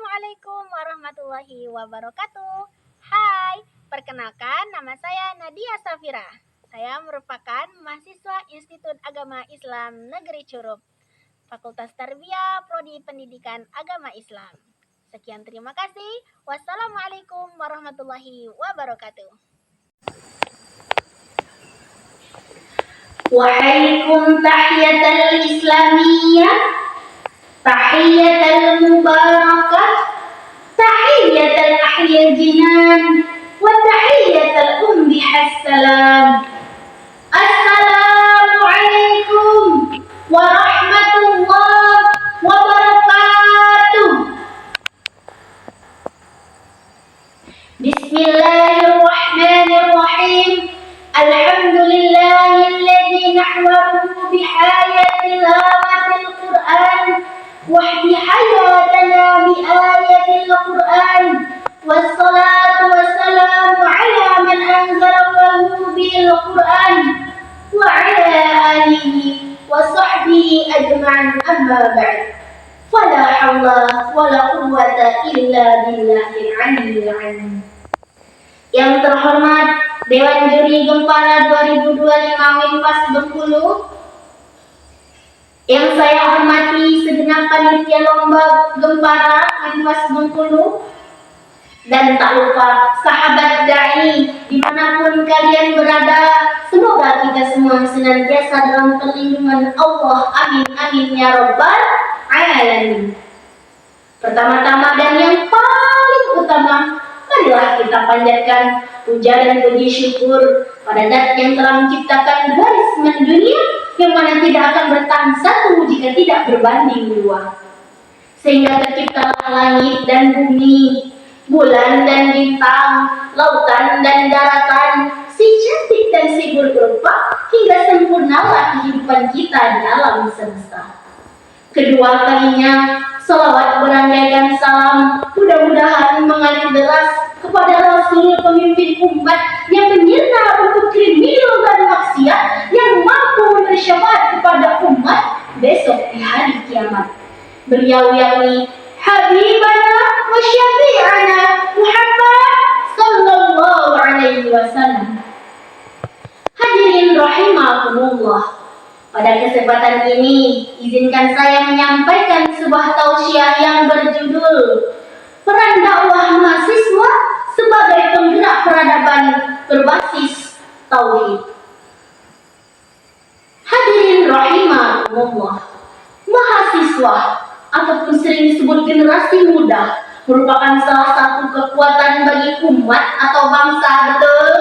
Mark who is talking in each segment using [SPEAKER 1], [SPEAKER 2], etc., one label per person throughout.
[SPEAKER 1] Assalamualaikum warahmatullahi wabarakatuh. Hai, perkenalkan nama saya Nadia Safira. Saya merupakan mahasiswa Institut Agama Islam Negeri Curup, Fakultas Tarbiyah Prodi Pendidikan Agama Islam. Sekian, terima kasih. Wassalamualaikum warahmatullahi wabarakatuh.
[SPEAKER 2] Wahaikum tahiyatal islamiyah, tahiyatal mubarakah, tahiyatal ahlil jinan, wa tahiyatal bihassalam. Assalamualaikum warahmatullahi wabarakatuh. Bismillahirrahmanirrahim. Alhamdulillahilladzi nahwahu bihayati tilawatil Qur'an wa bihayatana biayatil Qur'an. Wassalatu wassalamu ala man anzalallahu bil Qur'an wa ala alihi wa sahbihi ajma'in, amma ba'd. Fala haula wala quwwata illa billahil aliyyil azim. Yang terhormat Dewan Juri Gempara 2025 Unpas Bengkulu, yang saya hormati segenap panitia lomba Gempara Unpas Bengkulu, dan tak lupa sahabat dai dimanapun kalian berada, semoga kita semua senantiasa dalam perlindungan Allah. Amin amin ya rabbal alamin. Pertama-tama dan yang paling utama, marilah kita panjatkan puja dan puji syukur pada Zat yang telah menciptakan garis mendunia yang mana tidak akan bertahan satu jika tidak berbanding dua. Sehingga terciptalah langit dan bumi, bulan dan bintang, lautan dan daratan, si cantik dan si berrupa, hingga sempurnalah kehidupan kita di alam semesta. Kedua kalinya, salawat berandaikan salam mudah-mudahan mengalir deras kepada Rasul pemimpin umat yang menyerna untuk kriminal dan maksiat, yang mampu bersyafaat kepada umat besok di hari kiamat. Beliau yakni Habibana wa Syafi'ana Muhammad sallallahu alaihi wasallam. Hadirin rahimakumullah. Pada kesempatan ini, izinkan saya menyampaikan sebuah tausiah yang berjudul Peran Dakwah Mahasiswa sebagai Penggerak Peradaban Berbasis Tauhid. Hadirin rahimakumullah, mahasiswa ataupun sering disebut generasi muda merupakan salah satu kekuatan bagi umat atau bangsa, betul?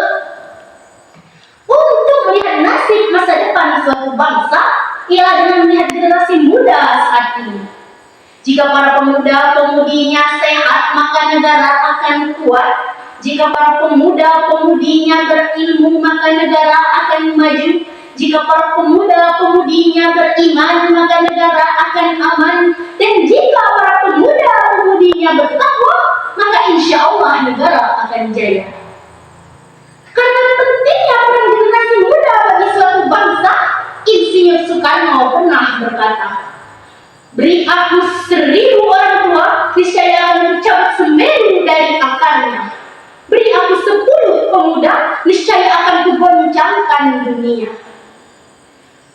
[SPEAKER 2] Untuk melihat nasib masa depan suatu bangsa, ialah dengan melihat generasi muda saat ini. Jika para pemuda-pemudinya sehat, maka negara akan kuat. Jika para pemuda-pemudinya berilmu, maka negara akan maju. Jika para pemuda-pemudinya beriman, maka negara akan aman. Dan jika para pemuda-pemudinya bertakwa, maka insya Allah negara akan jaya. Karena pentingnya peran generasi muda bagi suatu bangsa, Insinyur Soekarno pernah berkata, beri aku 1000 orang tua, niscaya akan mencabut Semeru dari akarnya. Beri aku 10 pemuda, niscaya akan kugoncangkan dunia.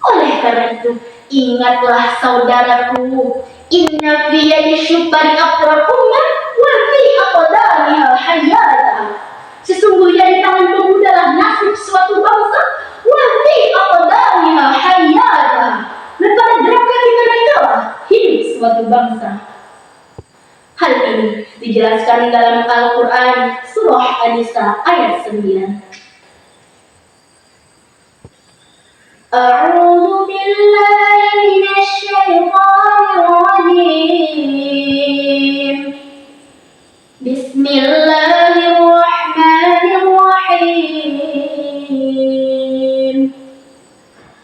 [SPEAKER 2] Oleh karena itu, ingatlah saudaraku, inna fi yadi syubari aqrakumah wa fi aqdamiha hayatah. Sesungguhnya di tangan pemuda lah nasib suatu bangsa, wa fi aqdamiha hayatah. Dan pada gerak kaki mereka lah hidup suatu bangsa. Hal ini dijelaskan dalam Al-Quran surah An-Nisa ayat 9. A'udzu billahi minasy syaithanir rajim. Bismillahirrahmanirrahim.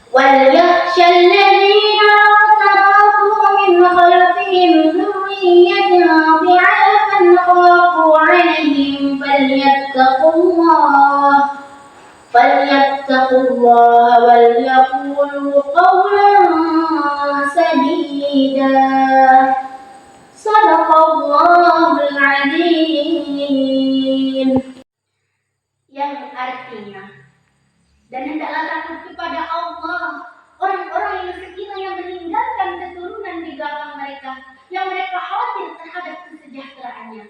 [SPEAKER 2] Wal yakhshal ladzina taraku min khalfihim dhurriyyatan dhi'afan khafu 'alaihim falyattaqullaha wal yaqulu qawlan sadida. Sadaqallahu kesejahteraannya.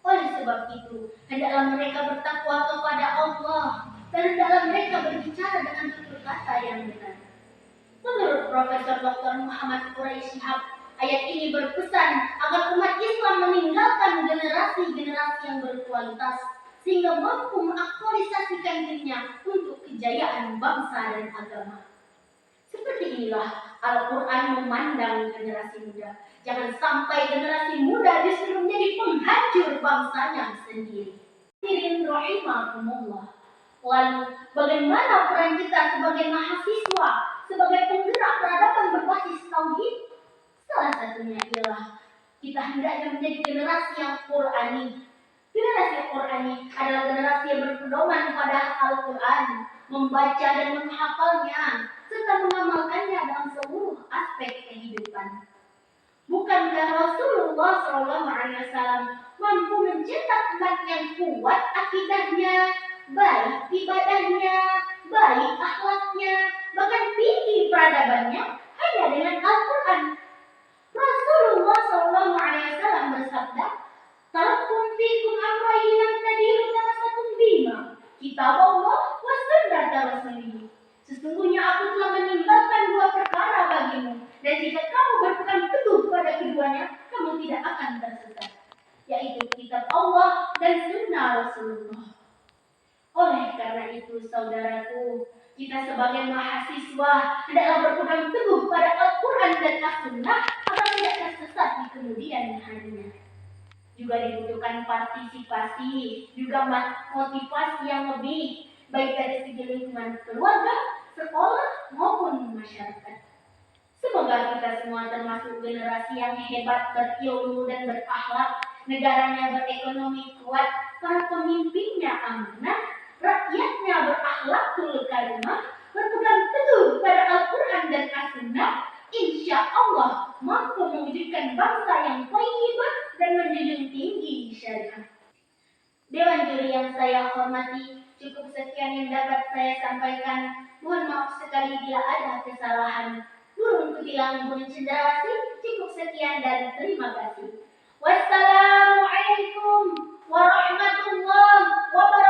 [SPEAKER 2] Oleh sebab itu, hendaklah mereka bertakwa kepada Allah dan hendaklah mereka berbicara dengan tutur kata yang benar. Menurut Profesor Dr. Muhammad Quraisy Shihab, ayat ini berpesan agar umat Islam meninggalkan generasi-generasi yang berkualitas sehingga mampu mengaktualisasikan dirinya untuk kejayaan bangsa dan agama. Seperti inilah Al-Quran memandang generasi muda. Jangan sampai generasi muda justru menjadi penghancur bangsanya sendiri. Hadirin rahimakumullah. Lalu bagaimana peran kita sebagai mahasiswa, sebagai penggerak peradaban berbasis tauhid? Salah satunya ialah kita hendaknya menjadi generasi yang Qurani. Generasi Qurani adalah generasi yang berpedoman pada Al-Quran, membaca dan menghafalnya, serta mengamalkannya dalam seluruh aspek kehidupan. Bukankah Rasulullah SAW mampu mencetak umat yang kuat akidahnya, baik ibadahnya, baik akhlaknya, bahkan tinggi peradabannya hanya dengan Al-Quran? Rasulullah SAW bersabda, "Tarakum fikum amrayn lan tadilu tamasakum bima, kitab Allah wa sunnat Rasulih." Sesungguhnya aku telah meninggalkan dua perkara bagimu, dan jika kamu berpegang teguh pada keduanya, kamu tidak akan tersesat, yaitu kitab Allah dan sunnah Rasulullah. Oleh karena itu, saudaraku, kita sebagai mahasiswa hendaklah berpegang teguh pada Al-Quran dan As-Sunnah agar tidak tersesat di kemudian harinya. Juga dibutuhkan partisipasi, juga motivasi yang lebih, baik dari segi lingkungan keluarga, sekolah, maupun masyarakat. Semoga kita semua termasuk generasi yang hebat, berilmu dan berakhlak, negaranya berekonomi kuat, para pemimpinnya amanah, rakyatnya berakhlakul karimah, berpegang teguh pada Al-Quran dan As-Sunnah. Insya Allah mampu mewujudkan bangsa yang thayyibah dan menjunjung tinggi syariat. Dewan juri yang saya hormati, cukup sekian yang dapat saya sampaikan. Mohon maaf sekali bila ada kesalahan. Burung kutilang burung cenderawasih, cukup sekian dan terima kasih. Wassalamualaikum warahmatullahi wabarakatuh.